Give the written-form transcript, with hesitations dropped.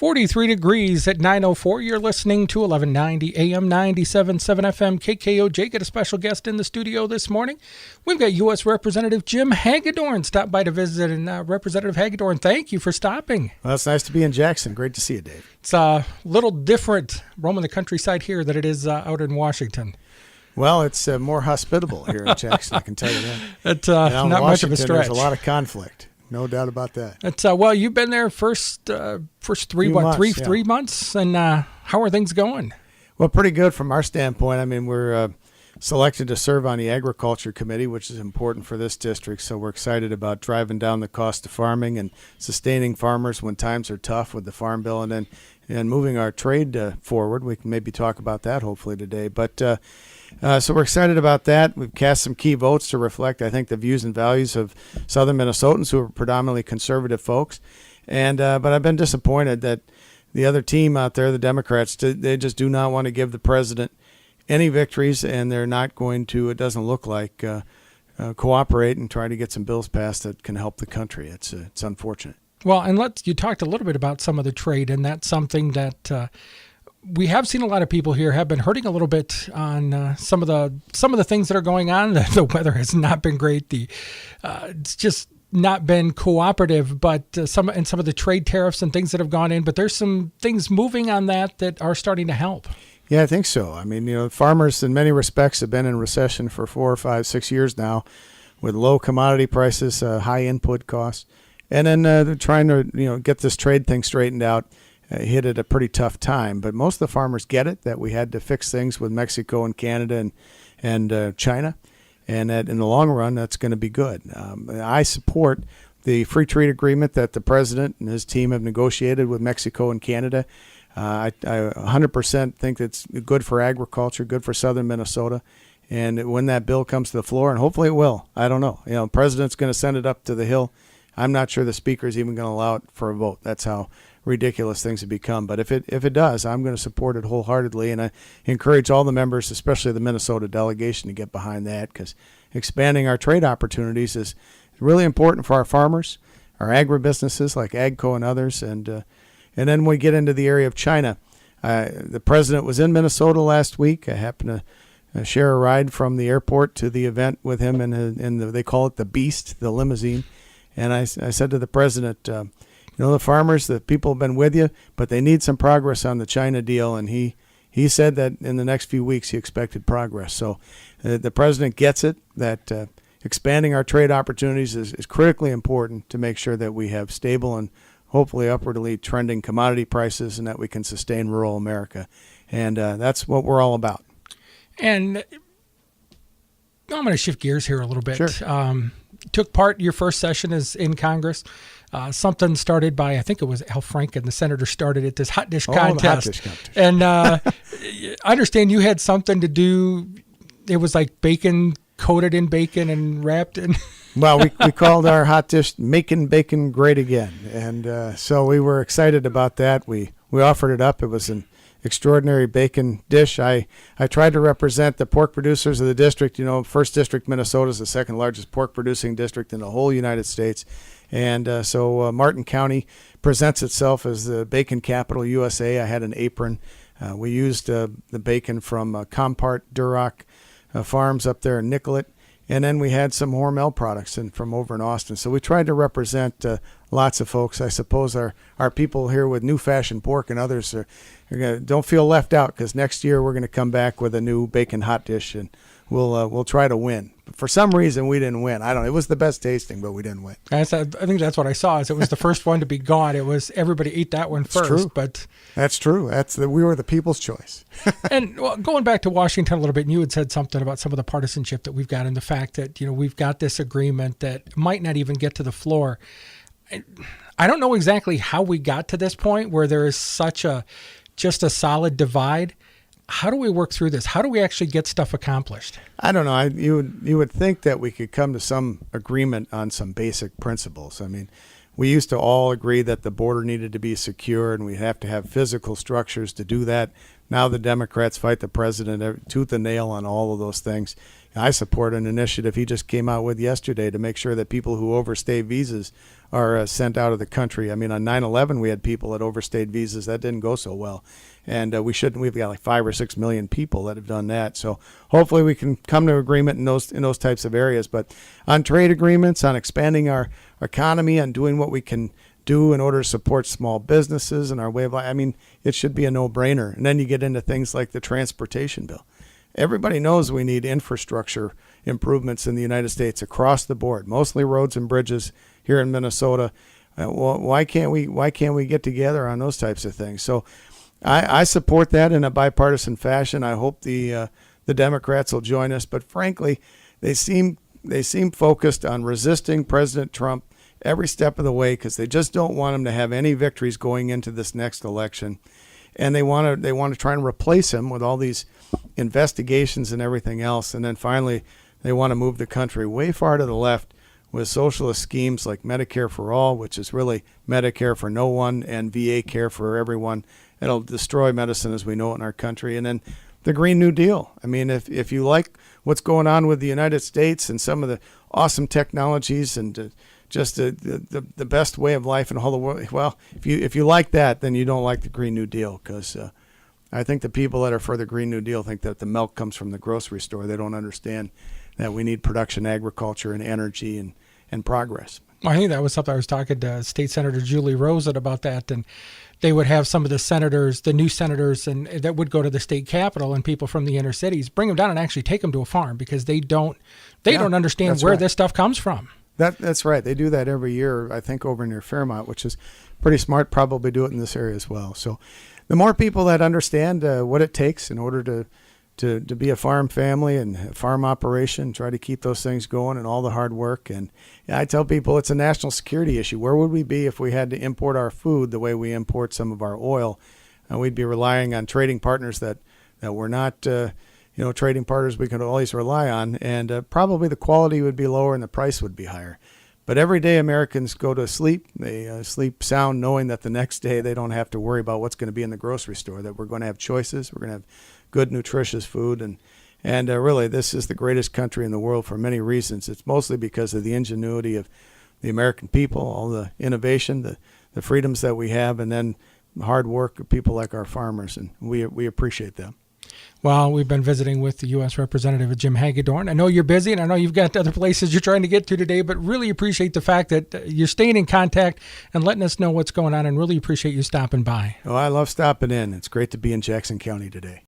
43 degrees at 9:04. You're listening to 1190 AM 97.7 FM KKOJ. Got a special guest in the studio this morning. We've got U.S. Representative Jim Hagedorn stopped by to visit. And Representative Hagedorn, thank you for stopping. Well, it's nice to be in Jackson. Great to see you, Dave. It's a little different roaming the countryside here than it is out in Washington. Well, it's more hospitable here in Jackson, I can tell you that. It's not much of a stretch. There's a lot of conflict. No doubt about that. It's well, you've been there first 3 months, and how are things going? Well, pretty good from our standpoint. I mean, we're selected to serve on the Agriculture Committee, which is important for this district. So we're excited about driving down the cost of farming and sustaining farmers when times are tough with the Farm Bill, and moving our trade forward. We can maybe talk about that hopefully today. But so we're excited about that. We've cast some key votes to reflect, I think, the views and values of Southern Minnesotans who are predominantly conservative folks. And but I've been disappointed that the other team out there, the Democrats, they just do not want to give the president any victories, and they're not going to, it doesn't look like, cooperate and try to get some bills passed that can help the country. It's unfortunate. Well, and you talked a little bit about some of the trade, and that's something that we have seen a lot of people here have been hurting a little bit on some of the things that are going on. The weather has not been great. It's just not been cooperative, but some of the trade tariffs and things that have gone in. But there's some things moving on that are starting to help. Yeah, I think so. I mean, farmers in many respects have been in recession for 4 or 5, 6 years now, with low commodity prices, high input costs, and then they're trying to get this trade thing straightened out. Hit at a pretty tough time, but most of the farmers get it, that we had to fix things with Mexico and Canada and China, and that in the long run that's going to be good. I support the free trade agreement that the president and his team have negotiated with Mexico and Canada. I 100% think it's good for agriculture, good for southern Minnesota, and when that bill comes to the floor, and hopefully it will, I don't know. The president's going to send it up to the Hill. I'm not sure the speaker is even going to allow it for a vote. That's how ridiculous things have become. But if it does, I'm going to support it wholeheartedly, and I encourage all the members, especially the Minnesota delegation, to get behind that, because expanding our trade opportunities is really important for our farmers, our agribusinesses like AGCO and others, and then we get into the area of China. The president was in Minnesota last week. I happened to share a ride from the airport to the event with him, they call it the Beast, the limousine, and I said to the president, the farmers, the people have been with you, but they need some progress on the China deal. And he said that in the next few weeks he expected progress. So the president gets it, that expanding our trade opportunities is critically important to make sure that we have stable and hopefully upwardly trending commodity prices, and that we can sustain rural America. And that's what we're all about. And I'm going to shift gears here a little bit. Sure. Took part in your first session as in Congress. Something started by, I think it was Al Franken, the senator, started at this hot dish contest. The hot dish contest. And I understand you had something to do. It was like bacon, coated in bacon and wrapped in. Well, we called our hot dish "Making Bacon Great Again," and so we were excited about that. We offered it up. It was an extraordinary bacon dish. I tried to represent the pork producers of the district. First District, Minnesota is the second largest pork producing district in the whole United States. And so Martin County presents itself as the bacon capital USA. I had an apron. We used the bacon from Compart Duroc farms up there in Nicollet. And then we had some Hormel products from over in Austin. So we tried to represent lots of folks. I suppose our people here with New Fashioned Pork and others don't feel left out, because next year we're going to come back with a new bacon hot dish, and we'll try to win. But for some reason, we didn't win. I don't know. It was the best tasting, but we didn't win. I think that's what I saw. Is it was the first one to be gone. It was everybody ate that one first. True. But that's true. We were the people's choice. And going back to Washington a little bit, and you had said something about some of the partisanship that we've got, and the fact that we've got this agreement that might not even get to the floor. I don't know exactly how we got to this point where there is just a solid divide. How do we work through this? How do we actually get stuff accomplished? I don't know. You would think that we could come to some agreement on some basic principles. I mean, we used to all agree that the border needed to be secure, and we have to have physical structures to do that. Now the Democrats fight the president tooth and nail on all of those things. I support an initiative he just came out with yesterday to make sure that people who overstay visas are sent out of the country. I mean, on 9/11, we had people that overstayed visas. That didn't go so well. And we've got like 5 or 6 million people that have done that. So hopefully we can come to agreement in those types of areas. But on trade agreements, on expanding our economy, on doing what we can do in order to support small businesses and our way of life, I mean, it should be a no-brainer. And then you get into things like the transportation bill. Everybody knows we need infrastructure improvements in the United States across the board, mostly roads and bridges here in Minnesota. Well, why can't we get together on those types of things? So I support that in a bipartisan fashion. I hope the Democrats will join us. But frankly, they seem focused on resisting President Trump every step of the way because they just don't want him to have any victories going into this next election. And they want to try and replace him with all these investigations and everything else. And then finally, they want to move the country way far to the left with socialist schemes like Medicare for All, which is really Medicare for no one, and VA care for everyone. It'll destroy medicine as we know it in our country. And then the Green New Deal. I mean, if you like what's going on with the United States and some of the awesome technologies and just the best way of life in all the world, well, if you like that, then you don't like the Green New Deal, because I think the people that are for the Green New Deal think that the milk comes from the grocery store. They don't understand that we need production agriculture and energy and progress. Well, I think that was something I was talking to State Senator Julie Rosen about that, and they would have some of the senators, the new senators, and that would go to the state capitol, and people from the inner cities bring them down and actually take them to a farm because they don't understand where this stuff comes from. That's right. They do that every year, I think, over near Fairmont, which is pretty smart. Probably do it in this area as well. So the more people that understand what it takes in order to be a farm family and a farm operation, try to keep those things going and all the hard work. And I tell people it's a national security issue. Where would we be if we had to import our food the way we import some of our oil? We'd be relying on trading partners that were not trading partners we could always rely on, and probably the quality would be lower and the price would be higher. But every day Americans go to sleep. They sleep sound knowing that the next day they don't have to worry about what's going to be in the grocery store, that we're going to have choices, we're going to have good, nutritious food. And really, this is the greatest country in the world for many reasons. It's mostly because of the ingenuity of the American people, all the innovation, the freedoms that we have, and then the hard work of people like our farmers, and we appreciate them. Well, we've been visiting with the U.S. Representative Jim Hagedorn. I know you're busy, and I know you've got other places you're trying to get to today, but really appreciate the fact that you're staying in contact and letting us know what's going on, and really appreciate you stopping by. Oh, I love stopping in. It's great to be in Jackson County today.